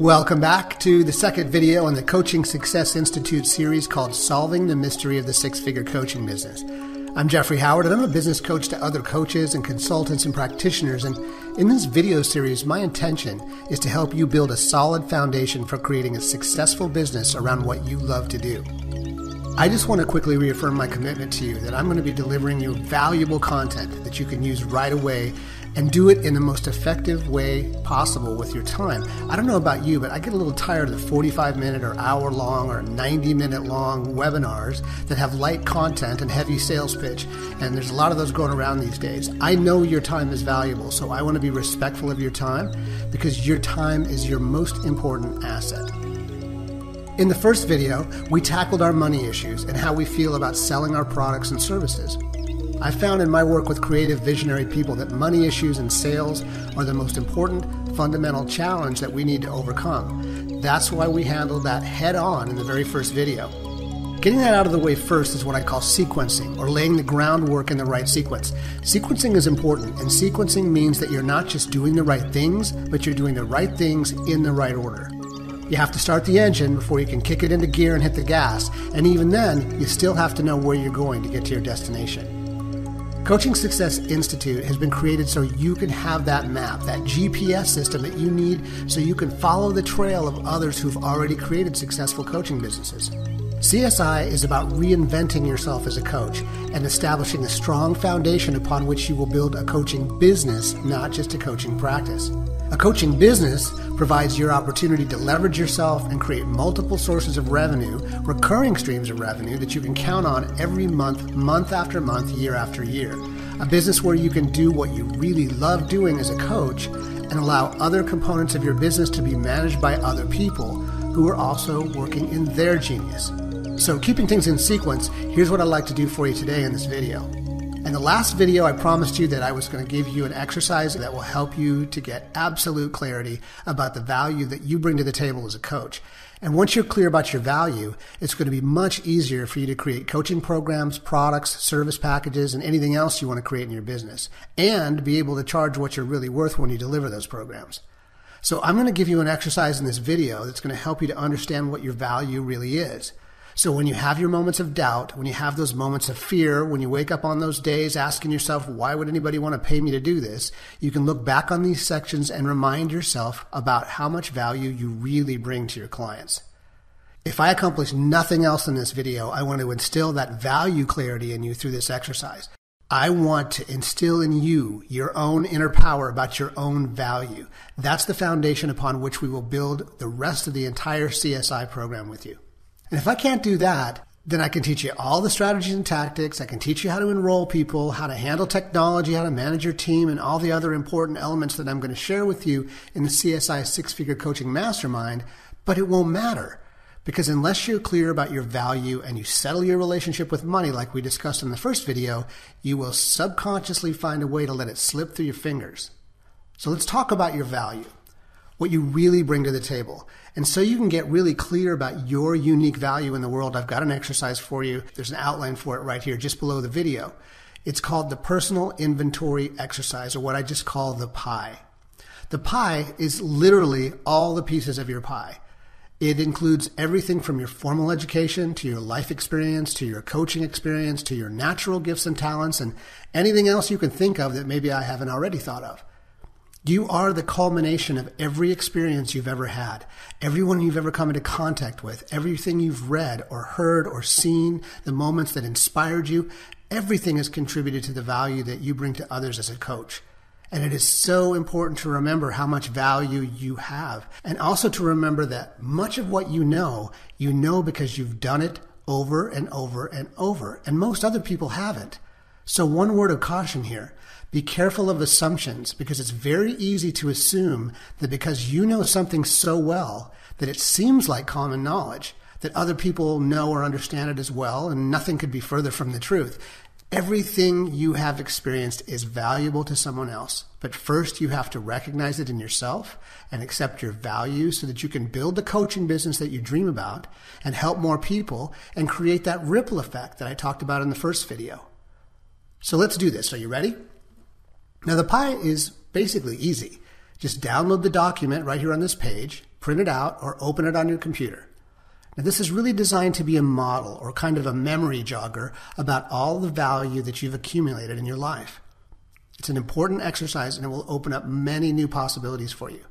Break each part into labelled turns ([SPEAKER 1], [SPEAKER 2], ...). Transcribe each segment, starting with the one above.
[SPEAKER 1] Welcome back to the second video in the Coaching Success Institute series called Solving the Mystery of the Six-Figure Coaching Business. I'm Jeffrey Howard, and I'm a business coach to other coaches and consultants and practitioners. And in this video series, my intention is to help you build a solid foundation for creating a successful business around what you love to do. I just want to quickly reaffirm my commitment to you that I'm going to be delivering you valuable content that you can use right away and do it in the most effective way possible with your time. I don't know about you, but I get a little tired of the 45-minute or hour-long or 90-minute-long webinars that have light content and heavy sales pitch, and there's a lot of those going around these days. I know your time is valuable, so I want to be respectful of your time because your time is your most important asset. In the first video, we tackled our money issues and how we feel about selling our products and services. I found in my work with creative, visionary people that money issues and sales are the most important fundamental challenge that we need to overcome. That's why we handled that head on in the very first video. Getting that out of the way first is what I call sequencing, or laying the groundwork in the right sequence. Sequencing is important, and sequencing means that you're not just doing the right things, but you're doing the right things in the right order. You have to start the engine before you can kick it into gear and hit the gas, and even then, you still have to know where you're going to get to your destination. Coaching Success Institute has been created so you can have that map, that GPS system that you need so you can follow the trail of others who've already created successful coaching businesses. CSI is about reinventing yourself as a coach and establishing a strong foundation upon which you will build a coaching business, not just a coaching practice. A coaching business provides your opportunity to leverage yourself and create multiple sources of revenue, recurring streams of revenue that you can count on every month, month after month, year after year. A business where you can do what you really love doing as a coach and allow other components of your business to be managed by other people who are also working in their genius. So keeping things in sequence, here's what I'd like to do for you today in this video. In the last video, I promised you that I was going to give you an exercise that will help you to get absolute clarity about the value that you bring to the table as a coach. And once you're clear about your value, it's going to be much easier for you to create coaching programs, products, service packages, and anything else you want to create in your business, and be able to charge what you're really worth when you deliver those programs. So I'm going to give you an exercise in this video that's going to help you to understand what your value really is. So when you have your moments of doubt, when you have those moments of fear, when you wake up on those days asking yourself, why would anybody want to pay me to do this? You can look back on these sections and remind yourself about how much value you really bring to your clients. If I accomplish nothing else in this video, I want to instill that value clarity in you through this exercise. I want to instill in you your own inner power about your own value. That's the foundation upon which we will build the rest of the entire CSI program with you. And if I can't do that, then I can teach you all the strategies and tactics. I can teach you how to enroll people, how to handle technology, how to manage your team, and all the other important elements that I'm going to share with you in the CSI Six-Figure Coaching Mastermind. But it won't matter, because unless you're clear about your value and you settle your relationship with money like we discussed in the first video, you will subconsciously find a way to let it slip through your fingers. So let's talk about your value, what you really bring to the table. And so you can get really clear about your unique value in the world, I've got an exercise for you. There's an outline for it right here just below the video. It's called the Personal Inventory Exercise, or what I just call the pie. The pie is literally all the pieces of your pie. It includes everything from your formal education to your life experience, to your coaching experience, to your natural gifts and talents, and anything else you can think of that maybe I haven't already thought of. You are the culmination of every experience you've ever had, everyone you've ever come into contact with, everything you've read or heard or seen, the moments that inspired you. Everything has contributed to the value that you bring to others as a coach. And it is so important to remember how much value you have, and also to remember that much of what you know because you've done it over and over and over, and most other people haven't. So one word of caution here. Be careful of assumptions, because it's very easy to assume that because you know something so well that it seems like common knowledge, that other people know or understand it as well, and nothing could be further from the truth. Everything you have experienced is valuable to someone else, but first you have to recognize it in yourself and accept your value so that you can build the coaching business that you dream about and help more people and create that ripple effect that I talked about in the first video. So let's do this. Are you ready? Now the pie is basically easy. Just download the document right here on this page, Print it out or open it on your computer. Now, this is really designed to be a model or kind of a memory jogger about all the value that you've accumulated in your life. It's an important exercise and it will open up many new possibilities for you.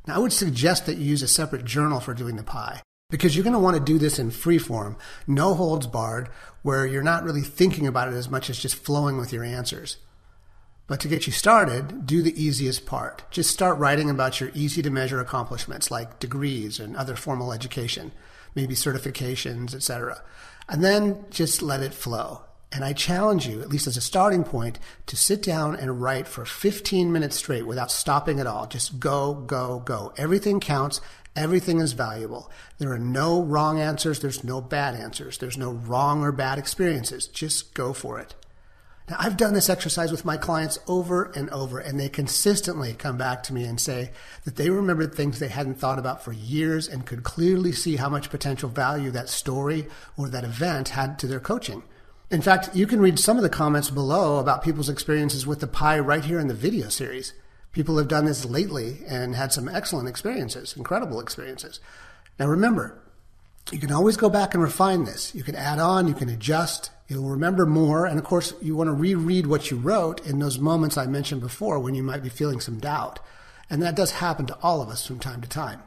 [SPEAKER 1] Now, I would suggest that you use a separate journal for doing the pie because you're going to want to do this in free form, no holds barred, where you're not really thinking about it as much as just flowing with your answers. But to get you started, do the easiest part. Just start writing about your easy to measure accomplishments like degrees and other formal education, maybe certifications, etc. And then just let it flow. And I challenge you, at least as a starting point, to sit down and write for 15 minutes straight without stopping at all. Just go, go, go. Everything counts. Everything is valuable. There are no wrong answers. There's no bad answers. There's no wrong or bad experiences. Just go for it. Now, I've done this exercise with my clients over and over, and they consistently come back to me and say that they remembered things they hadn't thought about for years and could clearly see how much potential value that story or that event had to their coaching. In fact, you can read some of the comments below about people's experiences with the pie right here in the video series. People have done this lately and had some excellent experiences, incredible experiences. Now remember, you can always go back and refine this. You can add on, you can adjust, you'll remember more, and of course you want to reread what you wrote in those moments I mentioned before when you might be feeling some doubt. And that does happen to all of us from time to time.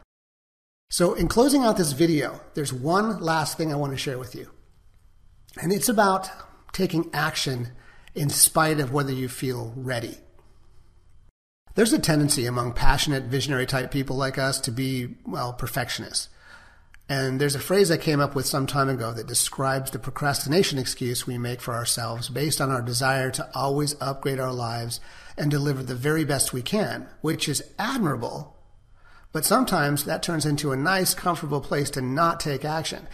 [SPEAKER 1] So in closing out this video, there's one last thing I want to share with you. And it's about taking action in spite of whether you feel ready. There's a tendency among passionate, visionary type people like us to be, well, perfectionists. And there's a phrase I came up with some time ago that describes the procrastination excuse we make for ourselves based on our desire to always upgrade our lives and deliver the very best we can, which is admirable. But sometimes that turns into a nice, comfortable place to not take action.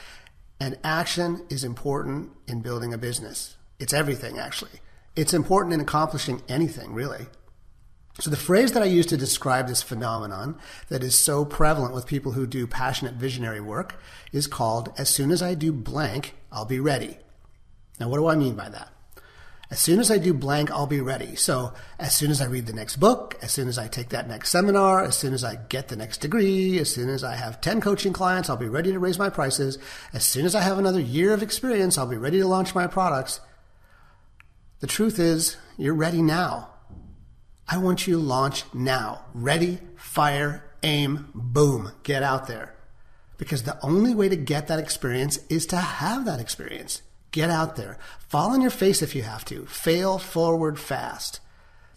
[SPEAKER 1] And action is important in building a business. It's everything, actually. It's important in accomplishing anything, really. So the phrase that I use to describe this phenomenon that is so prevalent with people who do passionate visionary work is called, as soon as I do blank, I'll be ready. Now, what do I mean by that? As soon as I do blank, I'll be ready. So as soon as I read the next book, as soon as I take that next seminar, as soon as I get the next degree, as soon as I have 10 coaching clients, I'll be ready to raise my prices. As soon as I have another year of experience, I'll be ready to launch my products. The truth is, you're ready now. I want you to launch now. Ready, fire, aim, boom, get out there. Because the only way to get that experience is to have that experience. Get out there. Fall on your face if you have to. Fail forward fast.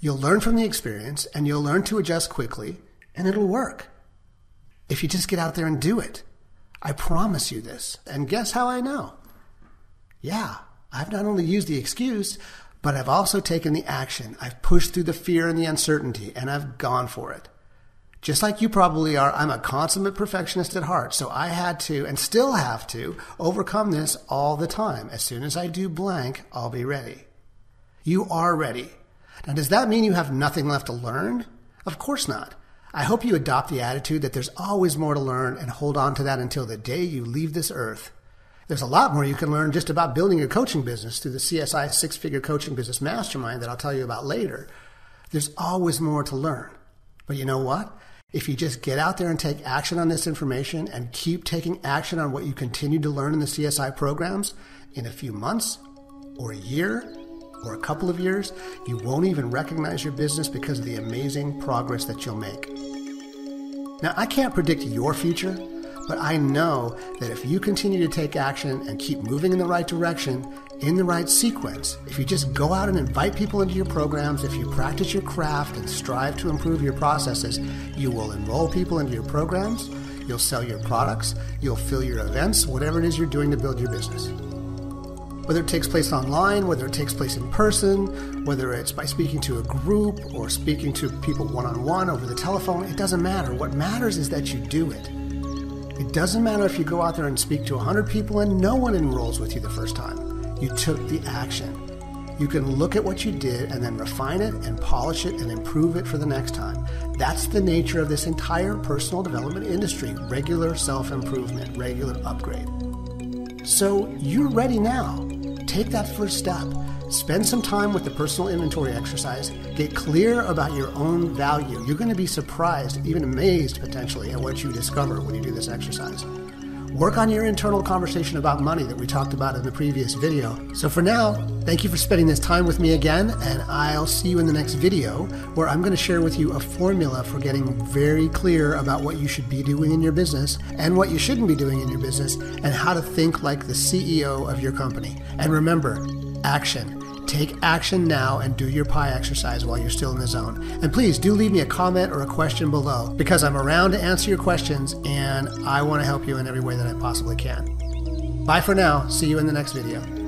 [SPEAKER 1] You'll learn from the experience and you'll learn to adjust quickly and it'll work. If you just get out there and do it. I promise you this. And guess how I know? Yeah, I've not only used the excuse, but I've also taken the action. I've pushed through the fear and the uncertainty and I've gone for it. Just like you probably are, I'm a consummate perfectionist at heart, so I had to, and still have to, overcome this all the time. As soon as I do blank, I'll be ready. You are ready. Now, does that mean you have nothing left to learn? Of course not. I hope you adopt the attitude that there's always more to learn and hold on to that until the day you leave this earth. There's a lot more you can learn just about building your coaching business through the CSI six-figure coaching business mastermind that I'll tell you about later. There's always more to learn. But you know what? If you just get out there and take action on this information and keep taking action on what you continue to learn in the CSI programs, in a few months or a year or a couple of years, you won't even recognize your business because of the amazing progress that you'll make. Now, I can't predict your future, but I know that if you continue to take action and keep moving in the right direction, in the right sequence, if you just go out and invite people into your programs, if you practice your craft and strive to improve your processes, you will enroll people into your programs, you'll sell your products, you'll fill your events, whatever it is you're doing to build your business. Whether it takes place online, whether it takes place in person, whether it's by speaking to a group or speaking to people one-on-one over the telephone, it doesn't matter. What matters is that you do it. It doesn't matter if you go out there and speak to 100 people and no one enrolls with you the first time. You took the action. You can look at what you did and then refine it and polish it and improve it for the next time. That's the nature of this entire personal development industry, regular self-improvement, regular upgrade. So you're ready now. take that first step. Spend some time with the personal inventory exercise. Get clear about your own value. You're going to be surprised, even amazed potentially, at what you discover when you do this exercise. Work on your internal conversation about money that we talked about in the previous video. So for now, thank you for spending this time with me again, and I'll see you in the next video where I'm going to share with you a formula for getting very clear about what you should be doing in your business and what you shouldn't be doing in your business, and how to think like the CEO of your company. And remember, action. Take action now and do your pie exercise while you're still in the zone. And please do leave me a comment or a question below, because I'm around to answer your questions and I want to help you in every way that I possibly can. Bye for now. See you in the next video.